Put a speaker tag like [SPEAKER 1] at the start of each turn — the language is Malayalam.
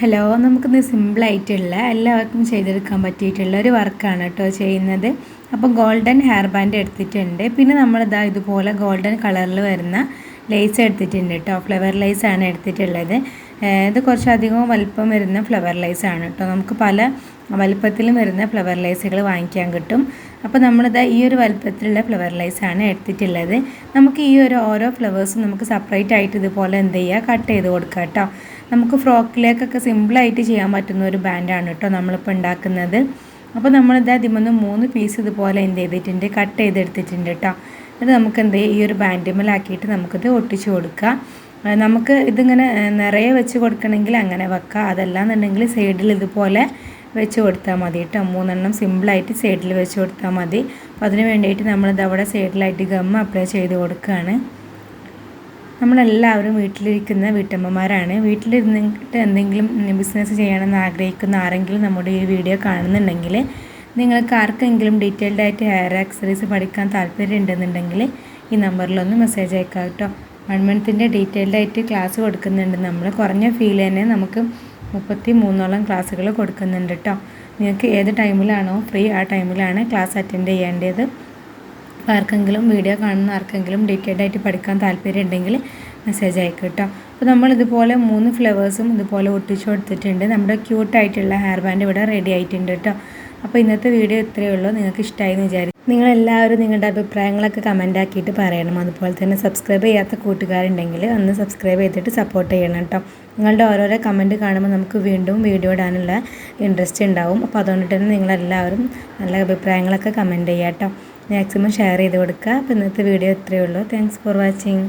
[SPEAKER 1] ഹലോ, നമുക്കിന്ന് സിമ്പിളായിട്ടുള്ള എല്ലാവർക്കും ചെയ്തെടുക്കാൻ പറ്റിയിട്ടുള്ള ഒരു വർക്കാണ് കേട്ടോ ചെയ്യുന്നത്. അപ്പോൾ ഗോൾഡൻ ഹെയർ ബാൻഡ് എടുത്തിട്ടുണ്ട്. പിന്നെ നമ്മളിതാ ഇതുപോലെ ഗോൾഡൻ കളറിൽ വരുന്ന ലേസ് എടുത്തിട്ടുണ്ട് കേട്ടോ. ഫ്ലവർ ലേസാണ് എടുത്തിട്ടുള്ളത്. ഇത് കുറച്ചധികം വലിപ്പം വരുന്ന ഫ്ലവർ ലേസാണ് കേട്ടോ. നമുക്ക് പല വലിപ്പത്തിലും വരുന്ന ഫ്ലവർ ലേസുകൾ വാങ്ങിക്കാൻ കിട്ടും. അപ്പോൾ നമ്മളിതാ ഈ ഒരു വലിപ്പത്തിലുള്ള ഫ്ലവർ ലേസാണ് എടുത്തിട്ടുള്ളത്. നമുക്ക് ഈ ഓരോ ഫ്ലവേഴ്സും നമുക്ക് സെപ്പറേറ്റ് ആയിട്ട് ഇതുപോലെ എന്ത് ചെയ്യുക, കട്ട് ചെയ്ത് കൊടുക്കുക കേട്ടോ. നമുക്ക് ഫ്രോക്കിലേക്കൊക്കെ സിമ്പിളായിട്ട് ചെയ്യാൻ പറ്റുന്ന ഒരു ബാൻഡാണ് കേട്ടോ നമ്മളിപ്പോൾ ഉണ്ടാക്കുന്നത്. അപ്പോൾ നമ്മളിത് അതിമൊന്ന് 3 പീസ് ഇതുപോലെ എന്ത് ചെയ്തിട്ടുണ്ട്, കട്ട് ചെയ്തെടുത്തിട്ടുണ്ട് കേട്ടോ. എന്നിട്ട് നമുക്ക് എന്ത് ചെയ്യുക, ഈ ഒരു ബാൻഡിമേലാക്കിയിട്ട് നമുക്കിത് ഒട്ടിച്ച് കൊടുക്കുക. നമുക്ക് ഇതിങ്ങനെ നിറയെ വെച്ച് കൊടുക്കണമെങ്കിൽ അങ്ങനെ വെക്കാം. അതല്ലാന്നുണ്ടെങ്കിൽ സൈഡിൽ ഇതുപോലെ വെച്ച് കൊടുത്താൽ മതി കേട്ടോ. 3 എണ്ണം സിമ്പിളായിട്ട് സൈഡിൽ വെച്ച് കൊടുത്താൽ മതി. അപ്പോൾ അതിന് വേണ്ടിയിട്ട് നമ്മളിത് അവിടെ സൈഡിലായിട്ട് ഗം അപ്ലൈ ചെയ്ത് കൊടുക്കുകയാണ്. നമ്മളെല്ലാവരും വീട്ടിലിരിക്കുന്ന വീട്ടമ്മമാരാണ്. വീട്ടിലിരുന്നിട്ട് എന്തെങ്കിലും ബിസിനസ് ചെയ്യണമെന്ന് ആഗ്രഹിക്കുന്ന ആരെങ്കിലും നമ്മുടെ ഈ വീഡിയോ കാണുന്നുണ്ടെങ്കിൽ, നിങ്ങൾക്ക് ആർക്കെങ്കിലും ഡീറ്റെയിൽഡ് ആയിട്ട് ഹെയർ ആക്സസറീസ് പഠിക്കാൻ താല്പര്യം ഉണ്ടെന്നുണ്ടെങ്കിൽ ഈ നമ്പറിലൊന്ന് മെസ്സേജ് അയക്കാം കേട്ടോ. 1 മന്തിൻ്റെ ഡീറ്റെയിൽഡ് ആയിട്ട് ക്ലാസ് കൊടുക്കുന്നുണ്ട്. നമ്മൾ കുറഞ്ഞ ഫീൽ തന്നെ നമുക്ക് 33ഓളം ക്ലാസ്സുകൾ കൊടുക്കുന്നുണ്ട് കേട്ടോ. നിങ്ങൾക്ക് ഏത് ടൈമിലാണോ ഫ്രീ ആ ടൈമിലാണ് ക്ലാസ് അറ്റൻഡ് ചെയ്യേണ്ടത്. ആർക്കെങ്കിലും വീഡിയോ കാണുന്ന ആർക്കെങ്കിലും ഡീറ്റെയിൽഡ് ആയിട്ട് പഠിക്കാൻ താല്പര്യം ഉണ്ടെങ്കിൽ മെസ്സേജ് അയക്കും കേട്ടോ. അപ്പോൾ നമ്മളിതുപോലെ 3 ഫ്ലവേഴ്സും ഇതുപോലെ ഒട്ടിച്ചു കൊടുത്തിട്ടുണ്ട്. നമ്മുടെ ക്യൂട്ടായിട്ടുള്ള ഹെയർ ബാൻഡ് ഇവിടെ റെഡി ആയിട്ടുണ്ട് കേട്ടോ. അപ്പോൾ ഇന്നത്തെ വീഡിയോ ഇത്രയേ ഉള്ളൂ. നിങ്ങൾക്ക് ഇഷ്ടമായി എന്ന് വിചാരിക്കും. നിങ്ങളെല്ലാവരും നിങ്ങളുടെ അഭിപ്രായങ്ങളൊക്കെ കമൻ്റ് ആക്കിയിട്ട് പറയണം. അതുപോലെ തന്നെ സബ്സ്ക്രൈബ് ചെയ്യാത്ത കൂട്ടുകാരുണ്ടെങ്കിൽ ഒന്ന് സബ്സ്ക്രൈബ് ചെയ്തിട്ട് സപ്പോർട്ട് ചെയ്യണം കേട്ടോ. നിങ്ങളുടെ ഓരോരോ കമൻറ്റ് കാണുമ്പോൾ നമുക്ക് വീണ്ടും വീഡിയോ ഇടാനുള്ള ഇൻട്രസ്റ്റ് ഉണ്ടാവും. അപ്പോൾ അതുകൊണ്ട് തന്നെ നിങ്ങളെല്ലാവരും നല്ല അഭിപ്രായങ്ങളൊക്കെ കമൻറ്റ് ചെയ്യാം കേട്ടോ. മാക്സിമം ഷെയർ ചെയ്ത് കൊടുക്കുക. അപ്പോൾ ഇന്നത്തെ വീഡിയോ ഇത്രയേ ഉള്ളൂ. Thanks for watching.